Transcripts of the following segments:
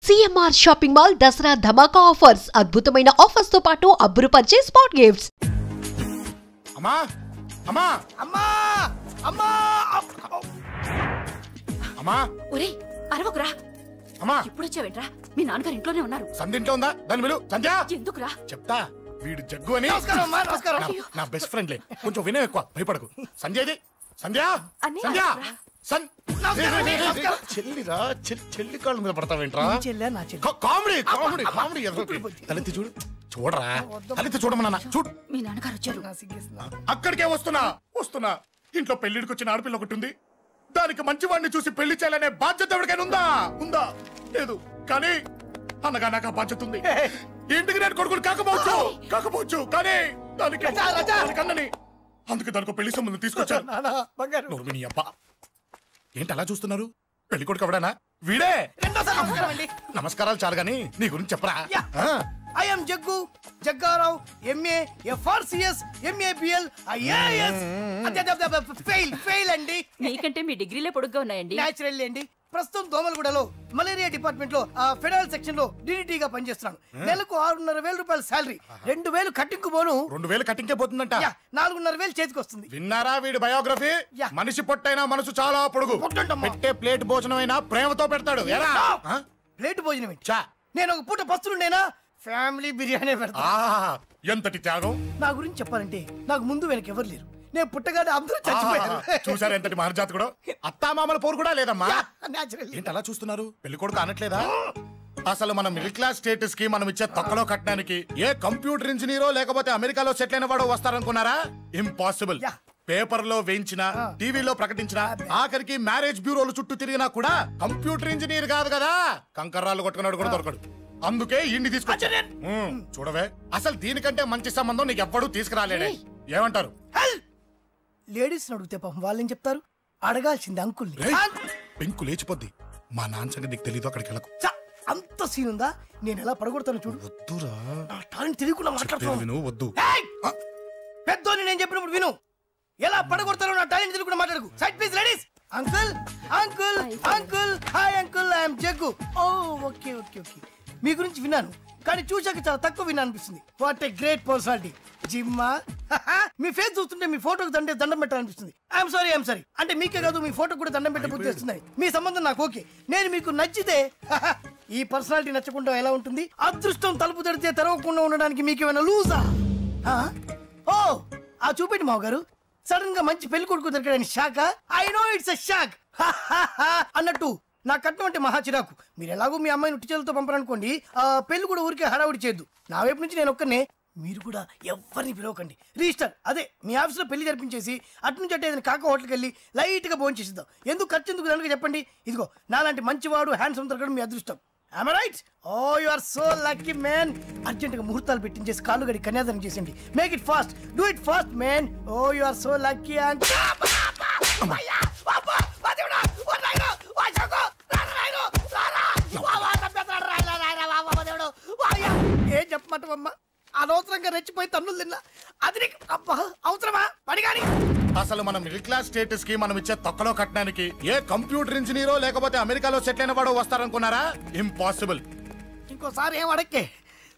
CMR shopping mall Dasara ధమాకా offers అద్భుతమైన offers తో పాటు అబ్బురుపరిచే స్పాట్ గిఫ్ట్స్. అమ్మా అమ్మా అమ్మా అమ్మా అమ్మా ఒరే అరవకురా. అమ్మా ఇప్పుడు వచ్చావేంట్రా? మీ నాన్నగారు ఇంట్లోనే ఉన్నారు. సంధ్య ఇంట్లో ఉందా? దాని విలు. సంధ్య ఎందుకురా? చెప్తా. వీడు జగ్గు అని నా బెస్ట్ ఫ్రెండ్లే. కొంచెం వినయం ఎక్కువ, భయపడకు. సంధ్యది సంధ్య సంధ్య చెల్లిరా చెల్లి కాళ్ళ మీద పడతావేంట్రా? కామెడీ కామెడీ కామెడీ తలెత్తి చూడు. చూడరా తలెత్తి చూడమన్నా. చూడు మీ నాన్నగారు వచ్చారు. అక్కడికే వస్తున్నా. ఇంట్లో పెళ్లిడికి వచ్చిన ఆడపిల్ల ఒకటి ఉంది. దానికి మంచివాడిని చూసి పెళ్లి చేయాలనే బాధ్యత ఎవరికైనా ఉందా? లేదు. కానీ అనగా నాకు ఆ బాధ్యత ఉంది. ఇంటికి నేను కొడుకుని కాకపోవచ్చు కానీ దానికి అన్నని. అందుకే దానికి పెళ్లి సంబంధం తీసుకొచ్చాను. నీ అబ్బా ఏంటి అలా చూస్తున్నారు? పెళ్లి కొడుకు ఎవడానా? వీడే. నమస్కారాలు చాలు గాని నీ గురించి చెప్పరా. I'm Jaggu Jaggarao, MA FRCS MABL IAS. Fail అండి. మీకంటే మీ డిగ్రీలే పొడుగ్గా ఉన్నాయండి. న్యాచురల్ అండి. ప్రస్తుతం దోమలగూడలో మలేరియా డిపార్ట్మెంట్ లో ఫెడరల్ సెక్షన్ లో DDT గా పనిచేస్తున్నాను. నెలకు 6,500 రూపాయల శాలరీ, 2,000 కట్టింగ్ పోను. 2,000 కట్టింగ్కే పోతుందంట. 4,500 చేతికి వస్తుంది. విన్నారా వీడి బయోగ్రఫీ? మనిషి పొట్టైనా మనసు చాలా పొడుగు. పెట్టే ప్లేట్ భోజనం అయినా ప్రేమతో పెడతాడు. ప్లేట్ భోజనం ఏంటి? నేను ఒక పూట పస్తులుండేనా ఫ్యామిలీ బిర్యానీ పెడతా. ఎంతటి త్యాగం! నా గురించి చెప్పాలంటే నాకు ముందు వెనక ఎవరు లేరు. నేను పుట్టగానే అందరూ చచ్చిపోయారు. చూసారు ఎంతటి మహర్జాత్ కూడా. అత్తామామల పోరు కూడా లేదమ్మా. ఏంటి అలా చూస్తున్నారు? పెళ్లి కొడుకు అనట్లేదా? అసలు మన మిడిల్ క్లాస్ స్టేటస్ కి మనం ఇచ్చే తక్కువలో కట్టడానికి ఏ కంప్యూటర్ ఇంజనీరో లేకపోతే అమెరికాలో సెటిల్ అయిన వాడు వస్తారనుకున్నారా? ఇంపాసిబుల్. పేపర్ లో వేయించిన, టీవీలో ప్రకటించిన, ఆఖరికి మ్యారేజ్ బ్యూరోలు చుట్టూ తిరిగినా కూడా కంప్యూటర్ ఇంజనీర్ కాదు కదా, కంకర్రాలు కొట్టుకున్నాడు కూడా దొరకడు. అందుకే ఇండి తీసుకొచ్చా. చూడవే, అసలు దీనికంటే మంచి సంబంధం నీకు ఎవ్వడూ తీసుకురాలేడే. ఏమంటారు? లేడీస్ అడిగితే పాపం వాళ్ళేం చెప్తారు? అడగాల్సింది అంకుల్ని. పెంకు లేచిపోద్ది. మా నాన్న సంగతి నీకు తెలీదు. అక్కడికి వెళ్ళకు. అంత సీన్ ఉందా? నేను ఎలా పడగొడతాను చూడు. వద్దురా, టాలెంట్ తెలియకుండా మాట్లాడుతున్నాను. వద్దు. పెద్దోని నేను చెప్పినప్పుడు విను. ఎలా పడగొడతారో నా టాలెంట్ తెలియకుండా మాట్లాడకు. Side please ladies. Uncle uncle uncle hi uncle, I'm Jaggu. Okay. మీ గురించి విన్నాను కానీ చూశాక చాలా తక్కువ విన్నా అనిపిస్తుంది. What a great personality. జిమ్మా మీ ఫేస్ చూస్తుంటే మీ ఫోటోకి దండం పెట్టాలనిపిస్తుంది. I'm sorry. అంటే మీకే కాదు, మీ ఫోటో కూడా దండం పెట్టే బుద్ధి వస్తున్నాయి. మీ సంబంధం నాకు ఓకే. నేను మీకు నచ్చితే ఈ పర్సనాలిటీ నచ్చకుండా ఎలా ఉంటుంది? అదృష్టం తలుపు తెరితే తెరవకుండా ఉండడానికి మీకేమైనా లూజా? ఆ చూపెట్టి మావ గారు. సడన్ గా మంచి పెళ్లి కొడుకు దొరకడానికి shock. I know it's a shock అన్నట్టు నా కట్నం అంటే మహా చిరాకు. మీరు ఎలాగో మీ అమ్మాయిని ఉట్టిచేలతో పంపరనుకోండి, పెళ్లి కూడా ఊరికే హడావుడి చేయొద్దు. నా వైపు నుంచి నేను ఒక్కనే, మీరు కూడా ఎవరిని పిలవకండి. రిజిస్టర్ అదే మీ ఆఫీస్లో పెళ్లి జరిపించేసి అటు నుంచి అంటే ఏదైనా కాక హోటల్కి వెళ్ళి లైట్గా భోజనం చేసిద్దాం. ఎందుకు ఖర్చు ఎందుకు దానికి చెప్పండి. ఇదిగో నాలాంటి మంచివాడు హ్యాండ్సమ్ దొరకడం మీ అదృష్టం. Am I right? Oh, you are so lucky, man. అర్జెంట్గా ముహూర్తాలు పెట్టించేసి కాళ్ళు గడి కన్యాదానం చేసేయండి. Make it fast. Do it fast, man. Oh, you are so lucky. And ఏం చెప్పమంటావమ్మా? అనవసరంగా రెచ్చిపోయి తన్నులు తిన్నా. అది నీకు అవసరమా? పడిగాని అసలు మన మిడిల్ క్లాస్ స్టేటస్ కి మనం ఇచ్చే తక్కువలో కట్టడానికి ఏ కంప్యూటర్ ఇంజనీరో లేకపోతే అమెరికాలో సెటిల్ అయిన వాడు వస్తారనుకున్నారా? ఇంపాసిబుల్. ఇంకోసారి ఏం అడక్కే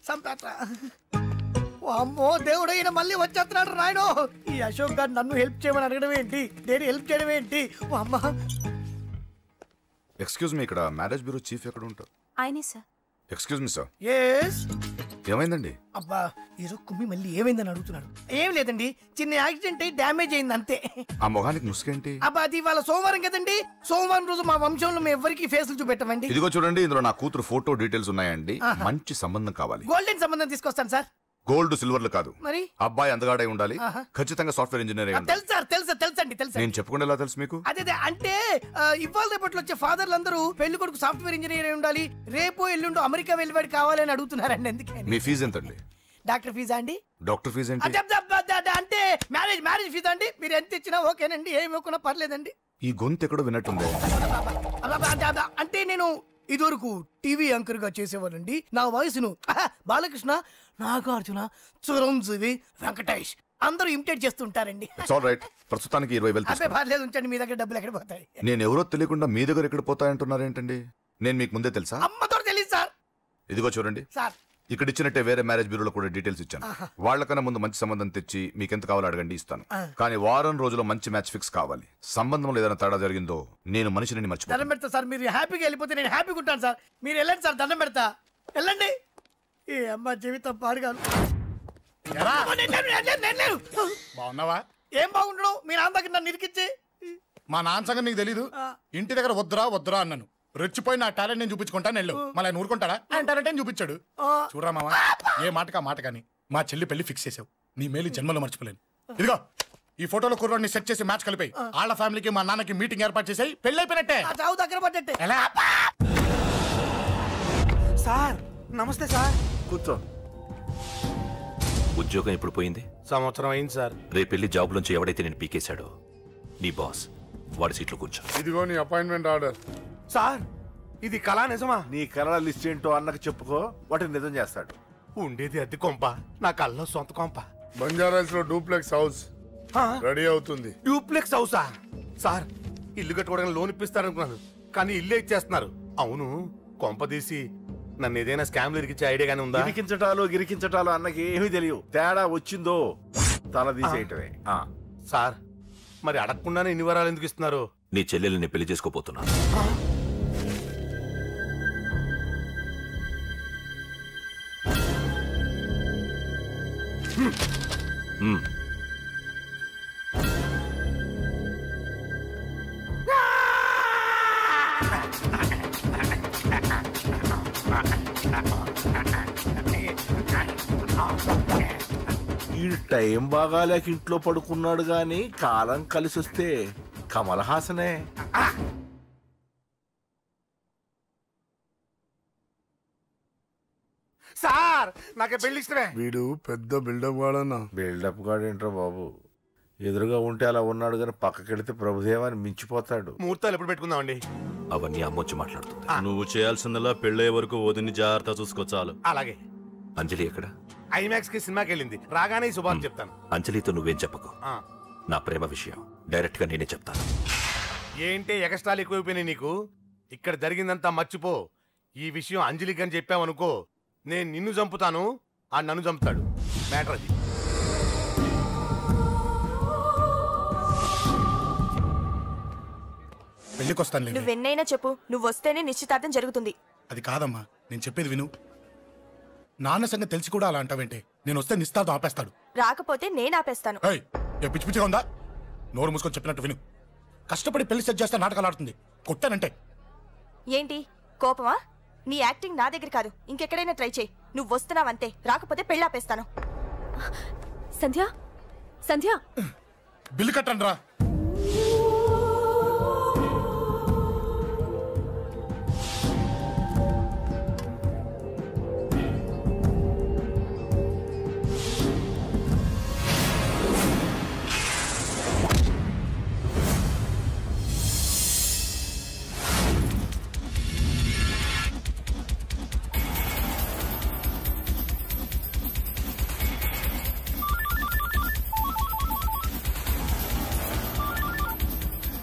సంపేట. అమ్మో దేవుడు, ఈయన మళ్ళీ వచ్చేస్తున్నాడు రాయను. ఈ అశోక్ గారు నన్ను హెల్ప్ చేయమని అడగడం ఏంటి? నేను హెల్ప్ చేయడం ఏంటి? అమ్మ ఎక్స్క్యూజ్ మీ, ఇక్కడ మ్యారేజ్ బ్యూరో చీఫ్ ఎక్కడ ఉంటారు? ఆయనే sir. Excuse me sir. Yes. ఏమైందండి? అబ్బా ఈరోజు కుమ్మి మళ్ళీ ఏమైందని అడుగుతున్నాడు. ఏం లేదండి, చిన్న యాక్సిడెంట్ అయి డ్యామేజ్ అయింది అంతే. ఆ మొహానికి ముసుకేంటి? అబ్బా అది ఇవాళ సోమవారం కదండి. సోమవారం రోజు మా వంశంలో మేము ఎవరికి ఫేసులు చూపెట్టమండి. ఇదిగో చూడండి, ఇందులో నా కూతురు ఫోటో డీటెయిల్స్ ఉన్నాయండి. మంచి సంబంధం కావాలి. గోల్డెన్ సంబంధం తీసుకొస్తాను సార్. గోల్డ్ సిల్వర్లు కాదు, మరి అబ్బాయి అందగాడై ఉండాలి. ఖచ్చితంగా సాఫ్ట్వేర్ ఇంజనీర్. తెలుసండి. నేను చెప్పకుండా తెలుసు మీకు? అదే అంటే ఇవాళ రేపట్లో వచ్చే ఫాదర్లు అందరూ పెళ్లి కొడుకు సాఫ్ట్వేర్ ఇంజనీర్ అయి ఉండాలి, రేపు ఎల్లుండి అమెరికా వెళ్ళివాడు కావాలి అని అడుగుతున్నారండి. అందుకే. మీ ఫీజు ఎంతండి? డాక్టర్ ఫీజా అండి? డాక్టర్ ఫీజు ఏంటి? అంటే మ్యారేజ్ ఫీజా అండి. మీరు ఎంత ఇచ్చినా ఓకేనండి, ఏమి ఇవ్వకున్నా పర్లేదండి. ఈ గొంతు ఎక్కడో విన్నట్టుంది. అంటే నేను ఇదివరకు టీవీ యాంకర్ గా చేసేవాళ్ళండి. నా వయసును బాలకృష్ణ, నాగార్జున, చిరంజీవి, వెంకటేష్ అందరూ ఇమిటేట్ చేస్తుంటారండి. ప్రస్తుతానికి 20,000 పర్లేదు ఉంచండి. మీ దగ్గర డబ్బులు ఎక్కడ పోతాయి? నేను ఎవరో తెలియకుండా మీ దగ్గర ఎక్కడ పోతాయంటున్నారేంటండి? నేను మీకు ముందే తెలుసా? అమ్మతో తెలియదు సార్. ఇదిగో చూడండి, సార్ ఇక్కడ ఇచ్చినట్టే వేరే మ్యారేజ్ బ్యూరోలో కూడా డీటెయిల్స్ ఇచ్చాను. వాళ్ళకన్నా ముందు మంచి సంబంధం తెచ్చి మీకెంత కావాలో అడగండి, ఇస్తాను. కానీ వారం రోజుల్లో మంచి మ్యాచ్ ఫిక్స్ కావాలి. సంబంధంలో ఏదైనా తేడా జరిగిందో నేను మనిషిని దండం మర్చిపోతాను. పెడతా సార్. మీరు హ్యాపీగా వెళ్ళిపోతే నేను హ్యాపీగా ఉంటాను సార్. మీరు వెళ్ళండి సార్, దండం పెడతా. వెళ్ళండి. ఈ అమ్మ జీవితం పాడుగాను. ఎరా? నేను లేను. బాగున్నావా? ఏం బాగుండడం? మీ నాన్న దగ్గర నన్ను ఇరికిచ్చి. మా నాన్న సంగతి నీకు తెలీదు. ఇంటి దగ్గర వద్దురా అన్నాను. రెచ్చిపోయి నా టాలెంట్ నేను చూపించుకుంటాను వెళ్ళు. మళ్ళీ ఆయన ఊరుకుంటాడా? ఆయన టాలెంట్ చూపించాడు. చూడరా మావా, ఏ మాటకా మాట కానీ మా చెల్లి పెళ్లి ఫిక్స్ చేసావు. నీ మేలు జన్మలో మర్చిపోలేను. ఇదిగో ఈ ఫోటోలో కుర్రాడిని సెట్ చేసి మ్యాచ్ కలిపాయి. వాళ్ళ ఫ్యామిలీకి మా నాన్నకి మీటింగ్ ఏర్పాటు చేసాయి. పెళ్లి అయిపోయినట్టే. ఆ చావు దగ్గర పడ్డట్టే. ఎలా? సార్ నమస్తే సార్. కూర్చో. ఉద్యోగం ఎప్పుడు పోయింది? సంవత్సరం అయింది సార్. రేపెళ్ళి జాబ్ నుంచి ఎవడైతే నేను పీకేశాడో నీ బాస్ వాడి సీట్లో కూర్చో. ఇదిగో నీ అపాయింట్మెంట్ ఆర్డర్. సార్ ఇది కళా నిజమా? నీ కళల లిస్ట్ ఏంటో అన్నకు చెప్పుకో, వాటిని నిజం చేస్తాడు. ఉండేది అద్దె కొంప, నా కళ్ళలో సొంత కొంప. బంజారాస్ లో డూప్లెక్స్ హౌస్ రెడీ అవుతుంది. డూప్లెక్స్ హౌసా? సార్ ఇల్లు కట్టుకోవడానికి లోన్ ఇప్పిస్తారనుకున్నాను, కానీ ఇల్లే ఇచ్చేస్తున్నారు. అవును, కొంప తీసి నన్ను ఏదైనా స్కామ్ ఇరికించే ఐడియా గానీ ఉందా? గిరికించటాలు అన్నకి ఏమీ తెలియదు. తేడా వచ్చిందో తల తీసేయటమే. సార్ మరి అడగకుండానే ఇన్ని వరాలు ఎందుకు ఇస్తున్నారు? నీ చెల్లెల్ని పెళ్లి చేసుకోపోతున్నా. ఈ టైం బాగాలేక ఇంట్లో పడుకున్నాడు గాని కాలం కలిసి వస్తే కమల్ హాసనే. సార్ నాకే పెళ్లి ఇష్టమే. వీడు పెద్ద బిల్డప్ వాడన్నా. బిల్డప్ గాడేంట్రా బాబు, ఎదురుగా ఉంటే అలా ఉన్నాడు గాని పక్కకెడితే ప్రభుదేవాన్ని మించిపోతాడు. ముహూర్తాలు ఎప్పుడు పెట్టుకుందామండి? అవన్నీ అమ్మొచ్చి మాట్లాడుతుంది. నువ్వు చేయాల్సిందలా పెళ్ళయ్యే వరకు వదిని జాగ్రత్త చూసుకో చాలు. అలాగే. అంజలి ఎక్కడ? ఐమాక్స్ కి సినిమాకి వెళ్ళింది, రాగానే ఈ శుభాన్ని చెప్తాను. అంజలితో నువ్వేం చెప్పకు. నా ప్రేమ విషయం డైరెక్ట్ గా నేనే చెప్తాను. ఏంటి ఎగస్ట్రాలు ఎక్కువైపోయినాయి నీకు? ఇక్కడ జరిగిందంతా మర్చిపో. ఈ విషయం అంజలికి అని చెప్పావనుకో, నేను నిన్ను చంపుతాను, ఆ నన్ను చంపుతాడు. మ్యాటర్ అది. పెళ్లికొస్తాను. నువ్వెన్నైనా చెప్పు, నువ్వు వస్తేనే నిశ్చితార్థం జరుగుతుంది. అది కాదమ్మా, నేను చెప్పేది విను. నాన్న సంగతి తెలిసి కూడా అలా అంటావేంటే? నేను వస్తే నిస్తార్థం ఆపేస్తాడు. రాకపోతే నేను ఆపేస్తాను. పిచ్చి పిచ్చిగా ఉందా? నోరు మూసుకొని చెప్పినట్టు విను. కష్టపడి పెళ్లి సెట్ చేస్తే నాటకాలు ఆడుతుంది. కొట్టానంటే ఏంటి కోపమా? నీ యాక్టింగ్ నా దగ్గర కాదు, ఇంకెక్కడైనా ట్రై చేయి. నువ్వు వస్తున్నావంతే, రాకపోతే పెళ్లి ఆపేస్తాను. సంధ్య సంధ్య బిల్లు కట్టండి రా.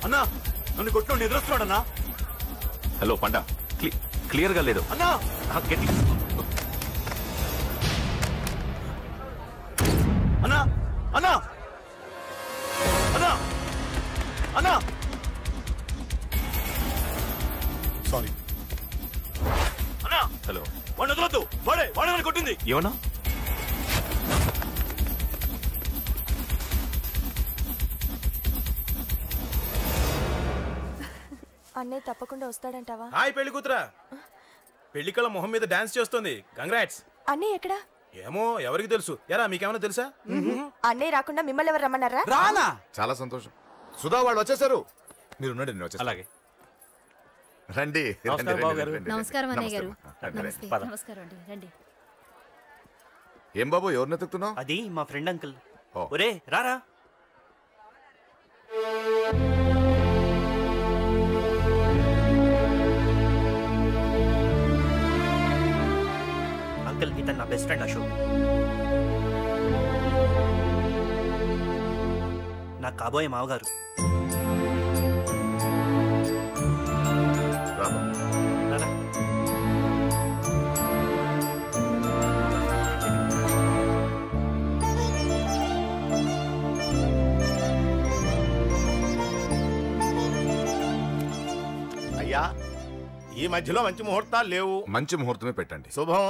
అన్నా నన్ను కొట్టుకోండి, ఎదురొస్తున్నాడన్నా. హలో పండా, క్లియర్ గా లేదు అన్నా. అన్నా అన్నా అన్నా అన్నా. సారీ అన్నా. హలో, వాడిని వదలొద్దు, వాడే నన్ను కొట్టింది. ఏమన్నా? అన్నయ్య తప్పకుండా వస్తాడంటావా? హాయ్ పెళ్లి కూతురా. పెళ్లికల మొహం మీద డాన్స్ చేస్తుంది. కంగ్రాట్స్. అన్నయ్య ఎక్కడా? ఏమో ఎవరికి తెలుసు. ఎరా మీకేమైనా తెలుసా? అన్నయ్య రాకుండా మిమ్మల్ని ఎవరు రమ్మన్నారా? రానా? చాలా సంతోషం. సుధా వాళ్ళు వచ్చేసారు. మీరు ఉండండి, నేను వచ్చేస్తాను. అలాగే. రండి. నమస్కారం అన్నయ్య గారు. రండి. నమస్కారం అండి, రండి. ఏం బాబు, ఎవరిని ఎత్తుకుతున్నావు? అది మా ఫ్రెండ్ అంకుల్. ఓ. ఒరే రారా. అంకుల్ ఇతను నా బెస్ట్ ఫ్రెండ్ అశోక్. నా కాబోయే మావగారు. రాబా. రారా. ఈ మధ్యలో మంచి ముహూర్తాలు లేవు. మంచి ముహూర్తమే పెట్టండి. శుభం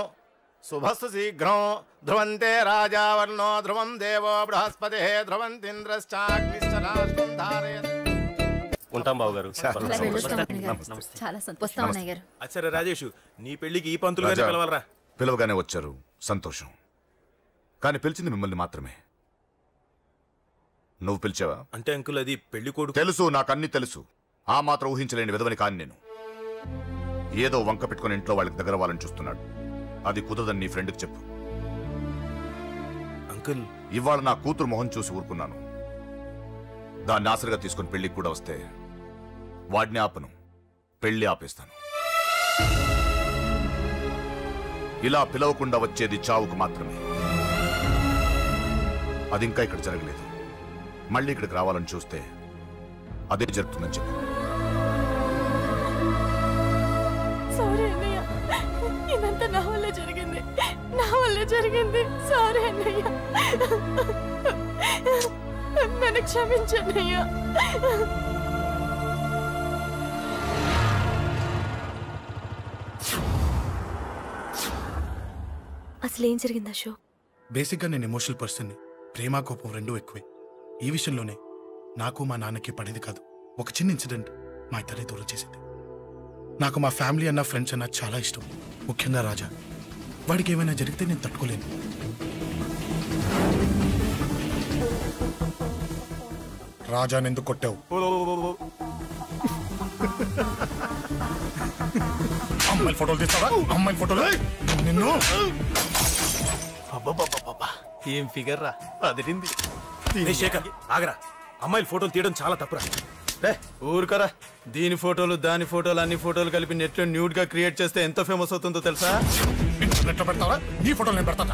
శుభస్సు శీఘ్రం ధ్రువంతే రాజావర్ణో ధ్రువం దేవో బృహస్పతి ధ్రువంతింద్రశ్చాగ్నిశ్చరాష్ట్రం ధారయత్. ఉంటాం బాబు గారు. చాలా సంతోషం గారు. సరే రాజేష్, నీ పెళ్లికి ఈ పంతులు గారిని పిలవాలరా. పిలవగానే వచ్చారు, సంతోషం. కానీ పిలిచింది మిమ్మల్ని మాత్రమే. నువ్వు పిలిచావా? అంటే అంకుల్ అది పెళ్లి కొడుకు. తెలుసు, నాకన్నీ తెలుసు. ఆ మాత్రం ఊహించలేని విధవని కాని నేను. ఏదో వంక పెట్టుకుని ఇంట్లో వాళ్ళకి దగ్గర వాళ్ళని చూస్తున్నాడు. అది కుదరదని నీ ఫ్రెండ్కి చెప్పు. అంకుల్, ఇవాళ నా కూతురు మొహం చూసి ఊరుకున్నాను. దాన్ని ఆసరిగా తీసుకుని పెళ్లికి కూడా వస్తే వాడిని ఆపను, పెళ్లి ఆపేస్తాను. ఇలా పిలవకుండా వచ్చేది చావుకు మాత్రమే. అది ఇంకా ఇక్కడ జరగలేదు. మళ్ళీ ఇక్కడికి రావాలని చూస్తే అదే జరుగుతుందని చెప్పు. సారీ అన్నయ్య, ఇదంతా నా వల్లే జరిగింది, నా వల్లే జరిగింది. సారీ అన్నయ్య, నన్ను క్షమించన్నయ్య. అసలు ఏం జరిగింది అశోక్? బేసిక్గా నేను ఎమోషనల్ పర్సన్ని. ప్రేమ కోపం రెండూ ఎక్కువే. ఈ విషయంలోనే నాకు మా నాన్నకి పడేది కాదు. ఒక చిన్న ఇన్సిడెంట్ మా ఇద్దరిని దూరం చేసింది. నాకు మా ఫ్యామిలీ అన్న ఫ్రెండ్స్ అన్న చాలా ఇష్టం, ముఖ్యంగా రాజా. వాడికి ఏమైనా జరిగితే నేను తట్టుకోలేను. రాజాని ఎందుకు కొట్టావు? అమ్మాయిల ఫోటోలు తీస్తావా? అమ్మాయిల ఫోటోలు నిన్ను. ఏం ఫిగర్ రా, అదిరింది. శేఖర్ ఆగరా, అమ్మాయిల ఫోటోలు తీయడం చాలా తప్పురా. ఊరుకరా, దీని ఫోటోలు దాని ఫోటోలు అన్ని ఫోటోలు కలిపి నెట్ లో న్యూడ్ గా క్రియేట్ చేస్తే ఎంత ఫేమస్ అవుతుందో తెలుసా? ఇంటర్నెట్ లో పెడతావా? నీ ఫోటోలు నేను పెడతాను.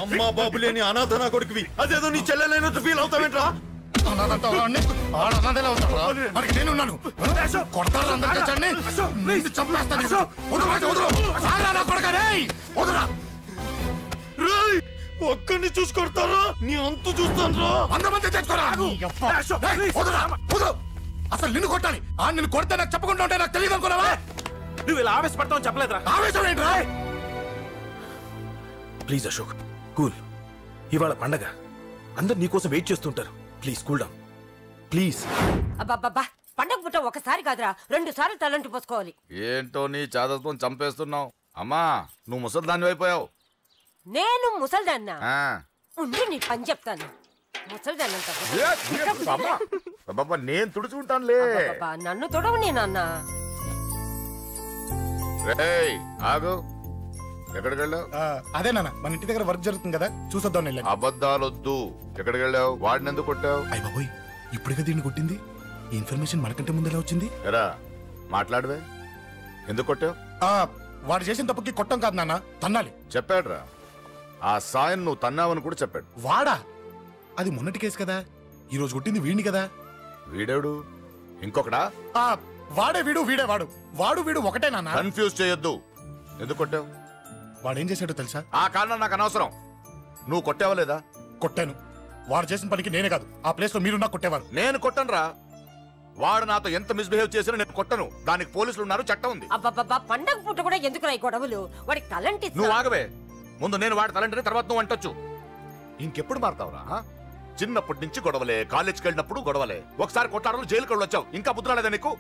అమ్మా బాబు లేని అనాథ నా కొడుకువి, అదేదో నీ చెల్లెలైనట్టు ఫీల్ అవుతావేంట్రా? నేనున్నాను. ఒక్కడిని చూసుకొడతారా? నీ అంతు చూస్తాను. అసలు నిన్ను కొట్టాలి. నిన్ను కొడితే నాకు చెప్పకుండా ఉంటే నాకు తెలియదు అనుకున్నావా? నువ్వు ఇలా ఆవేశపడతావు చెప్పలేదురా. ఆవేశం ఏంట్రా? Please Ashok, cool. ఇవాళ పండగ, అందరు నీకోసం వెయిట్ చేస్తుంటారు. Please cool down, please. అబ్బబ్బబ్బా, పండగ పుట్ట ఒకసారి కాదురా, 2 సార్లు తలంటి పోసుకోవాలి. ఏంటో నీ చాదత్వం చంపేస్తున్నావు. అమ్మా, నువ్వు ముసలిదాన్ని అయిపోయావు. నేను ముసల్దాన్నా? ఉండి నీ పని చెప్తాను. ముసల్దాన్నంత నేను తుడుచుకుంటానులే. నన్ను తొడవు నేనన్న. ఆగు, ఎక్కడికి వెళ్ళావు? అదే నాన్న, మన ఇంటి దగ్గర వర్క్ జరుగుతుంది కదా, చూసొద్దాం. అబద్ధాలొద్దు. ఎక్కడికి వెళ్ళావు? వాడిని ఎందుకు కొట్టావు? అయ్య బాబోయ్, ఇప్పుడుగా దీన్ని కొట్టింది. ఈ ఇన్ఫర్మేషన్ మనకంటే ముందు ఎలా వచ్చింది? ఎరా మాట్లాడవే, ఎందుకు కొట్టావు? వాడు చేసిన తప్పుకి కొట్టం కాదు నాన్న, తన్నాలి. చెప్పాడురా, ఆ సాయం నువ్వు తన్నావని కూడా చెప్పాడు. వాడా? అది మొన్నటి కేసు కదా, ఈ రోజు కొట్టింది వీడిని కదా. వీడేడు ఇంకొకడా? వాడే వీడు, వీడే వాడు. వాడు వీడు ఒకటే నాన్న. కన్ఫ్యూజ్ చేయొద్దు. ఎందుకు కొట్టావు? వాడేం చేశాడో తెలుసా? ఆ కారణం నాకు అనవసరం. నువ్వు కొట్టావా లేదా? కొట్టాను. వాడు చేసిన పనికి నేనే కాదు, ఆ ప్లేస్ లో మీరు నాకు కొట్టేవారు. నేను కొట్టనురా. వాడు నాతో ఎంత మిస్బిహేవ్ చేసినా నేను కొట్టను. దానికి పోలీసులు ఉన్నారు, చట్టం ఉంది. అబ్బబ్బబ్బా, పండగ పుట్ట కూడా ఎందుకు రాయి గొడవలు? వాడికి తలంటి. నువ్వు ఆగవే. ముందు నేను వాడి తలంటే తర్వాత నువ్వు అంటొచ్చు. ఇంకెప్పుడు మారుతావురా? చిన్నప్పటి నుంచి గొడవలే, కాలేజ్కి వెళ్ళినప్పుడు గొడవలే. ఒకసారి కొట్లాడలు జైలుకి వెళ్ళి వచ్చావు, ఇంకా బుద్ధరాలేదా నీకు?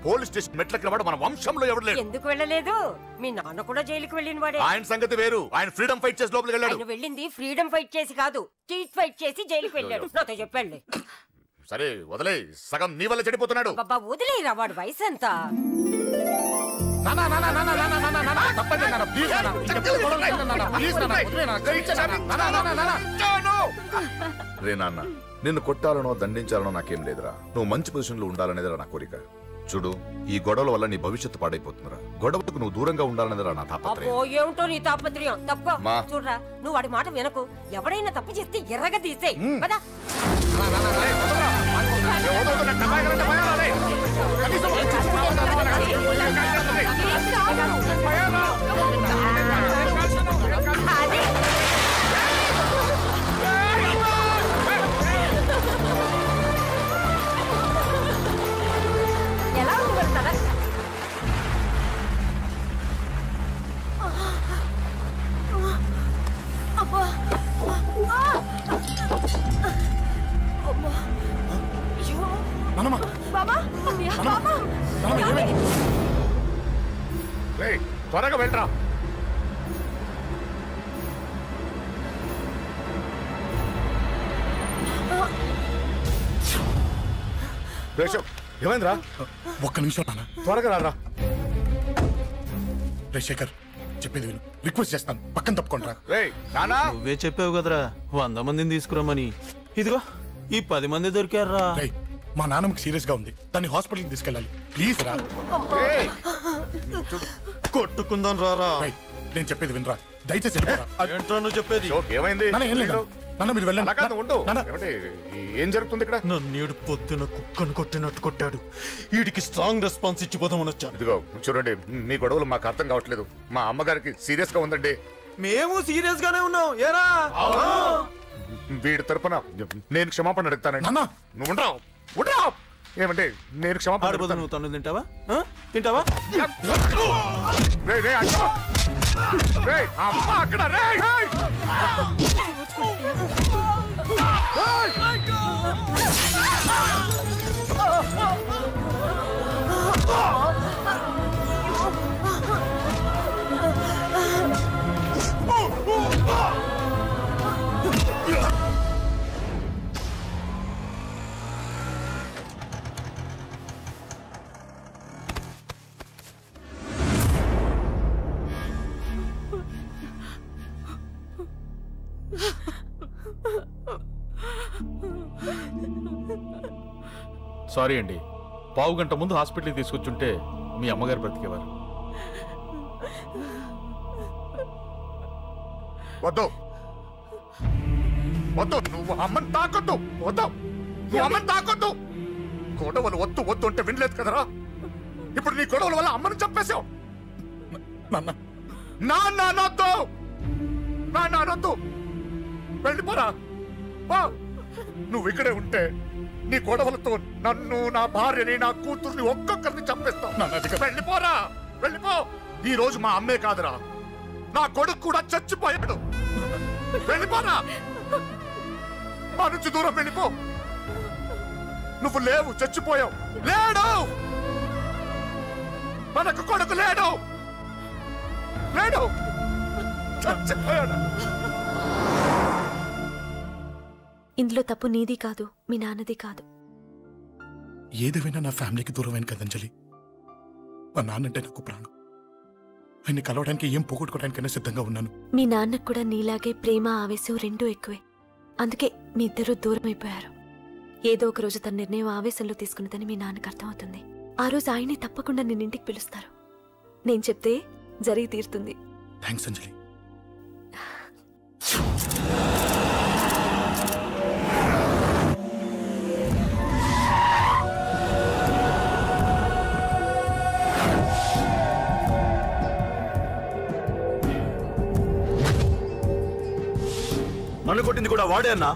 పోలీస్ స్టేషన్ మెట్లకి వాడు మన వంశంలో ఎవరు లేరు. ఎందుకు వెళ్ళలేదు? మీ నాన్న కూడా జైలుకి వెళ్ళిన వాడే. ఆయన సంగతి వేరు. ఆయన ఫ్రీడమ్ ఫైట్ చేసి లోపలికి వెళ్ళాడు. ఆయన వెళ్ళింది ఫ్రీడమ్ ఫైట్ చేసి కాదు, స్ట్రీట్ ఫైట్ చేసి జైలుకి వెళ్ళాడు. నాతో చెప్పండి. సరే వదిలే, సగం నీ వల్ల చెడిపోతున్నాడు. బాబా వదిలేరా, వాడు వయసు ఎంత? రే నాన్న, నిన్ను కొట్టాలనో దండించాలనో నాకేం లేదురా. నువ్వు మంచి పొజిషన్ లో ఉండాలనేదిరా నా కోరిక. చూడు, ఈ గొడవల వల్ల నీ భవిష్యత్తు పాడైపోతుందిరా. గొడవకు నువ్వు దూరంగా ఉండాలనేదిరా నా తాపత్రయం. ఏమిటో నీ తాపత్రయం? తప్ప చూడరా, నువ్వు వాడి మాట వినకు. ఎవడైనా తప్పు చేస్తే ఎర్రగా తీసేయ్ కదా. త్వరగా వెళ్ళరా. ఏమైందిరా? ఒక్క నిమిషం నాన్న, త్వరగా రారా. రే శేఖర్, చెప్పేది విను, రిక్వెస్ట్ చేస్తాను, పక్కన తప్పుకోండి రా. నువ్వే చెప్పావు కదరా 100 మందిని తీసుకురమ్మని. ఇదిగో ఈ 10 మంది దొరికారా. మా నాన్నకి సీరియస్ గా ఉంది, దాన్ని హాస్పిటల్కి తీసుకెళ్ళాలి, ప్లీజ్ రా. కొట్టుకుందాం రారా. నేను చెప్పేది వినరా, దయచేసి ఏంట్రా నువ్వు చెప్పేది? ఏమైంది? ఏం లేదు నాన్న, మీరు వెళ్ళండి. ఏం జరుగుతుంది ఇక్కడ? నన్ను పొద్దున కుక్కను కొట్టినట్టు కొట్టాడు. వీడికి స్ట్రాంగ్ రెస్పాన్స్ ఇచ్చిపోదామని వచ్చాను. ఇదిగో చూడండి, మీ గొడవలు మాకు అర్థం కావట్లేదు. మా అమ్మగారికి సీరియస్ గా ఉందండి. మేము సీరియస్ గానే ఉన్నాం. ఏరా వీడి తరపున నేను క్షమాపణ అడుగుతానండి. నువ్వు ఉండరావు. ఏమంటే నేను క్షమాపణ అడుగుతాను. నువ్వు తను తింటావా? తింటావా? అక్కడ సారీ అండి, పావు గంట ముందు హాస్పిటల్కి తీసుకొచ్చుంటే మీ అమ్మగారు బ్రతికేవారు. వద్దు వద్దు, నువ్వు అమ్మని తాకొద్దు. వద్దు, నువ్వు అమ్మని తాకొద్దు. గొడవలు వద్దు వద్దు అంటే వినలేదు కదరా. ఇప్పుడు నీ గొడవల వల్ల అమ్మని చంపేశావు. నాన్నొద్దు, నాన్నొద్దు, వెళ్ళిపోరా. నువ్వు ఇక్కడే ఉంటే నీ గొడవలతో నన్ను, నా భార్యని, నా కూతుర్ని ఒక్కొక్కరిని చంపేస్తావు. వెళ్ళిపోరా, వెళ్ళిపో. ఈ రోజు మా అమ్మే కాదురా, నా కొడుకు కూడా చచ్చిపోయాడు. వెళ్ళిపోరా, మా నుంచి దూరం వెళ్ళిపో. నువ్వు లేవు, చచ్చిపోయావు. లేడు, మనకు కొడుకు లేడు, లేడు, చచ్చిపోయాడు. ఇందులో తప్పు నీది కాదు, మీ నాన్నది కాదు. ఏదేమైనా నా ఫ్యామిలీకి దూరమైన కదా అంజలి. మా నాన్నంటే నాకు ప్రాణం. ఆయన్ని కలవడానికి ఏం పోగొట్టుకోవడానికైనా సిద్ధంగా ఉన్నాను. మీ నాన్నకు కూడా నీలాగే ప్రేమ, ఆవేశం రెండూ ఎక్కువే. అందుకే మీ ఇద్దరూ దూరం అయిపోయారు. ఏదో ఒక రోజు తన నిర్ణయం ఆవేశంలో తీసుకున్నదని మీ నాన్నకు అర్థమవుతుంది. ఆ రోజు ఆయనే తప్పకుండా నిన్నింటికి పిలుస్తారు. నేను చెప్తే జరిగి తీరుతుంది. థ్యాంక్స్ అంజలి. నన్ను కొట్టింది కూడా వాడే అన్నా.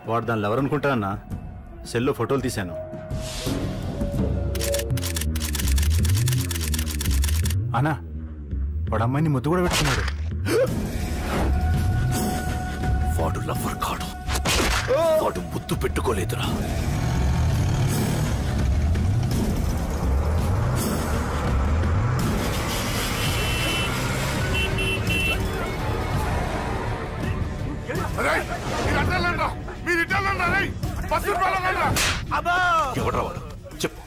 వాడు దానిలో ఎవరనుకుంటా అన్నా, సెల్లో ఫోటోలు తీశాను. అన్నా వాడు అమ్మాయిని ముద్దు కూడా పెట్టుకున్నాడు. వాడు లవ్వర్ కాడు, వాడు ముద్దు పెట్టుకోలేదురా. ఎవడ్రా వాడు? చెప్పు.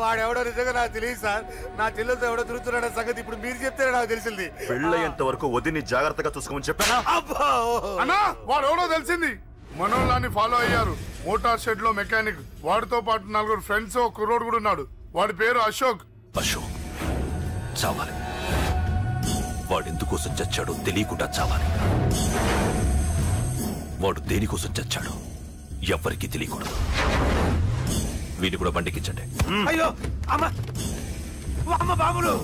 వాడెవడో నిజంగా నాకు తెలియదు సార్. నా చెల్లెలతో ఎవడో తిరుగుతున్నాడ సంగతి ఇప్పుడు మీరు చెప్తే నాకు తెలిసింది. పెళ్ళయ్యేంత వరకు వదిని జాగ్రత్తగా చూసుకోమని చెప్పానా? అన్నా వాడు ఎవడో తెలిసింది. మనోళ్ళని ఫాలో అయ్యారు. మోటార్ షెడ్ లో మెకానిక్, వాడితో పాటు 4 ఫ్రెండ్స్, ఒక కుర్రోడు కూడా ఉన్నాడు. వాడి పేరు అశోక్. అశోక్ చావాలి. వాడెందుకోసం చచ్చాడో తెలియకుండా చావాలి. వాడు దేనికోసం చచ్చాడో ఎవ్వరికీ తెలియకూడదు. వీడిని కూడా బండికించండి. అయ్యో అమ్మ, అమ్మ బాబులు.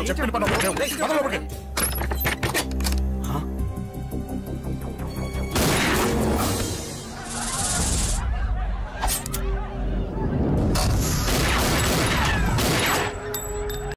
చెప్పిన పని